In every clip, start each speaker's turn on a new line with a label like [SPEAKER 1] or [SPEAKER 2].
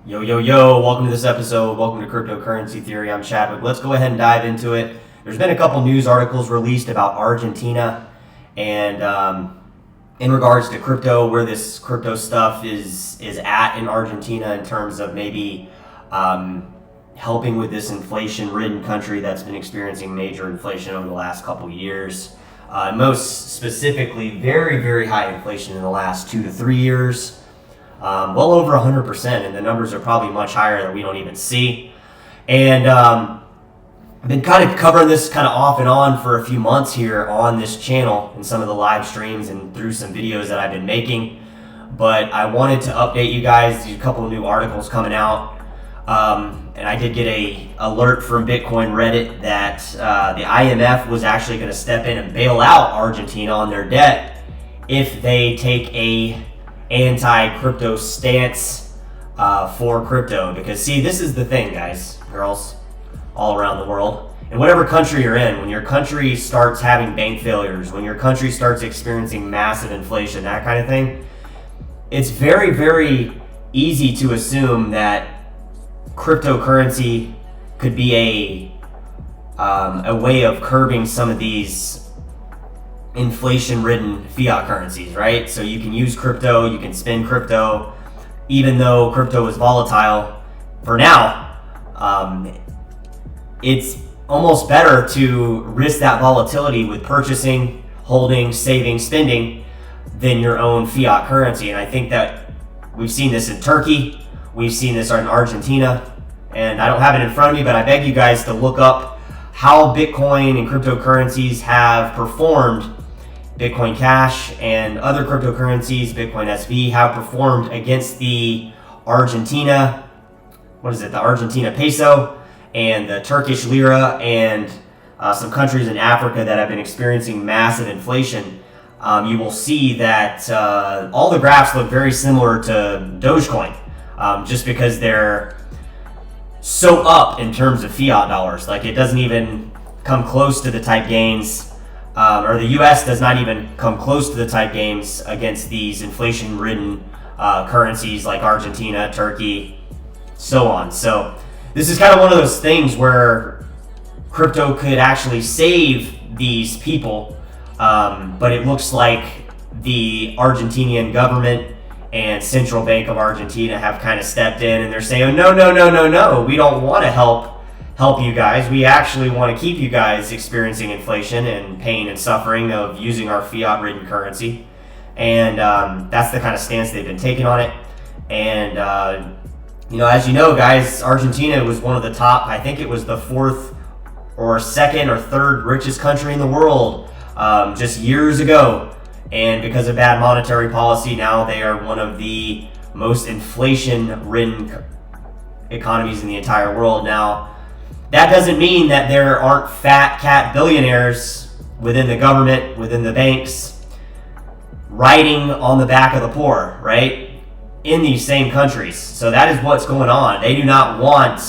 [SPEAKER 1] Yo, yo, yo, welcome to this episode. Welcome to Cryptocurrency Theory. I'm Chadwick. Let's go ahead and dive into it. There's been a couple news articles released about Argentina and in regards to crypto, where this crypto stuff is at in Argentina in terms of maybe helping with this inflation-ridden country that's been experiencing major inflation over the last couple years. Most specifically, very, very high inflation in the last 2 to 3 years. Well over 100%, and the numbers are probably much higher that we don't even see. And I've been kind of covering this kind of off and on for a few months here on this channel in some of the live streams and through some videos that I've been making. But I wanted to update you guys. There's a couple of new articles coming out. And I did get a alert from Bitcoin Reddit that the IMF was actually going to step in and bail out Argentina on their debt if they take a anti-crypto stance for crypto. Because see, this is the thing, guys, girls, all around the world, in whatever country you're in, when your country starts having bank failures, when your country starts experiencing massive inflation, that kind of thing, it's very, very easy to assume that cryptocurrency could be a way of curbing some of these inflation-ridden fiat currencies, right? So you can use crypto, you can spend crypto, even though crypto is volatile for now. It's almost better to risk that volatility with purchasing, holding, saving, spending than your own fiat currency. And I think that we've seen this in Turkey, we've seen this in Argentina, and I don't have it in front of me, but I beg you guys to look up how Bitcoin and cryptocurrencies have performed. Bitcoin Cash and other cryptocurrencies, Bitcoin SV, have performed against the Argentina peso and the Turkish lira and some countries in Africa that have been experiencing massive inflation. You will see that all the graphs look very similar to Dogecoin, just because they're so up in terms of fiat dollars. Like, it doesn't even come close to the type gains, or the US does not even come close to the type gains against these inflation-ridden currencies like Argentina, Turkey, so on. So this is kind of one of those things where crypto could actually save these people, but it looks like the Argentinian government and Central Bank of Argentina have kind of stepped in, and they're saying, no, we don't want to help you guys. We actually want to keep you guys experiencing inflation and pain and suffering of using our fiat-ridden currency. And that's the kind of stance they've been taking on it. And as you know, guys, Argentina was one of the top, I think it was the 4th or 2nd or 3rd richest country in the world just years ago. And because of bad monetary policy, now they are one of the most inflation-ridden economies in the entire world. Now, that doesn't mean that there aren't fat cat billionaires within the government, within the banks, riding on the back of the poor, right? In these same countries. So that is what's going on. They do not want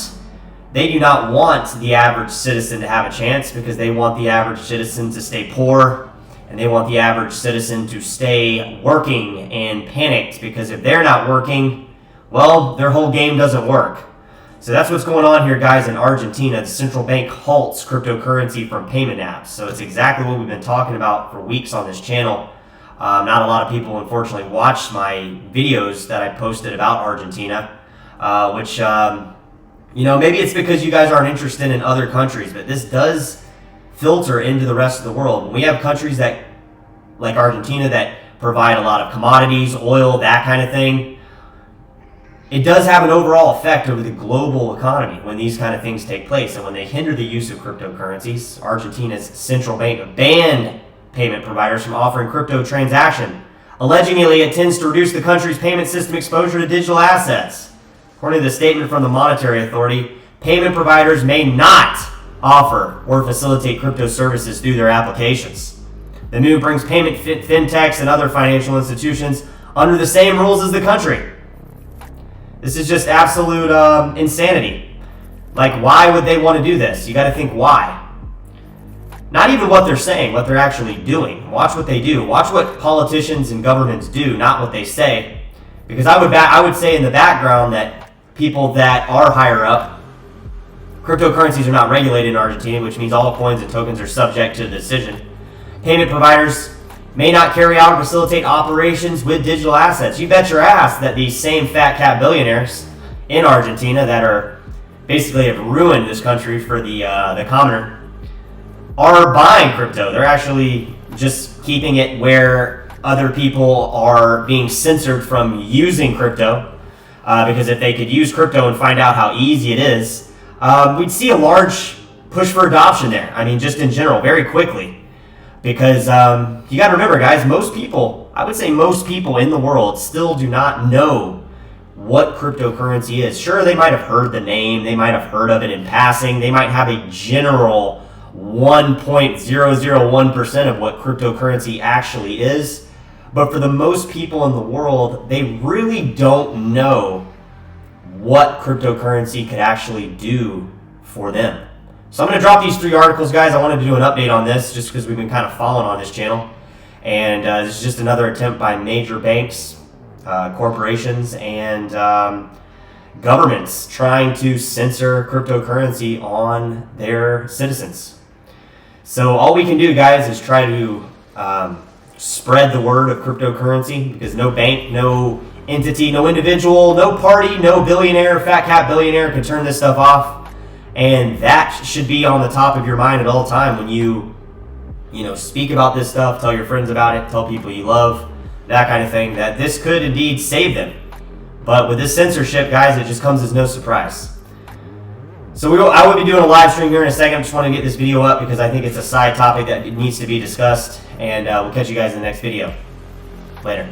[SPEAKER 1] the average citizen to have a chance, because they want the average citizen to stay poor, and they want the average citizen to stay working and panicked, because if they're not working, well, their whole game doesn't work. So that's what's going on here, guys, in Argentina. The central bank halts cryptocurrency from payment apps. So it's exactly what we've been talking about for weeks on this channel. Not a lot of people, unfortunately, watched my videos that I posted about Argentina, which, maybe it's because you guys aren't interested in other countries, but this does filter into the rest of the world. When we have countries that, like Argentina, that provide a lot of commodities, oil, that kind of thing, it does have an overall effect over the global economy when these kind of things take place. And when they hinder the use of cryptocurrencies, Argentina's central bank banned payment providers from offering crypto transaction. Allegedly, it tends to reduce the country's payment system exposure to digital assets. According to the statement from the Monetary Authority, payment providers may not offer or facilitate crypto services through their applications. The move brings payment fintechs and other financial institutions under the same rules as the country. This is just absolute insanity. Like, why would they want to do this? You got to think why. Not even what they're saying, what they're actually doing. Watch what they do. Watch what politicians and governments do, not what they say. Because I would say in the background that people that are higher up, cryptocurrencies are not regulated in Argentina, which means all coins and tokens are subject to the decision. Payment providers may not carry out or facilitate operations with digital assets. You bet your ass that these same fat cat billionaires in Argentina that are basically have ruined this country for the commoner are buying crypto. They're actually just keeping it where other people are being censored from using crypto, because if they could use crypto and find out how easy it is, we'd see a large push for adoption there. I mean, just in general, very quickly. Because you got to remember, guys, most people, I would say most people in the world still do not know what cryptocurrency is. Sure, they might have heard the name, they might have heard of it in passing, they might have a general 1.001% of what cryptocurrency actually is, but for the most people in the world, they really don't know what cryptocurrency could actually do for them. So I'm going to drop these 3 articles, guys. I wanted to do an update on this just because we've been kind of following on this channel. And this is just another attempt by major banks, corporations, and governments trying to censor cryptocurrency on their citizens. So all we can do, guys, is try to spread the word of cryptocurrency, because no bank, no entity, no individual, no party, no billionaire, fat cat billionaire can turn this stuff off. And that should be on the top of your mind at all time when you speak about this stuff, tell your friends about it, tell people you love, that kind of thing, that this could indeed save them. But with this censorship, guys, it just comes as no surprise. So I will be doing a live stream here in a second. I just want to get this video up because I think it's a side topic that needs to be discussed. And we'll catch you guys in the next video. Later.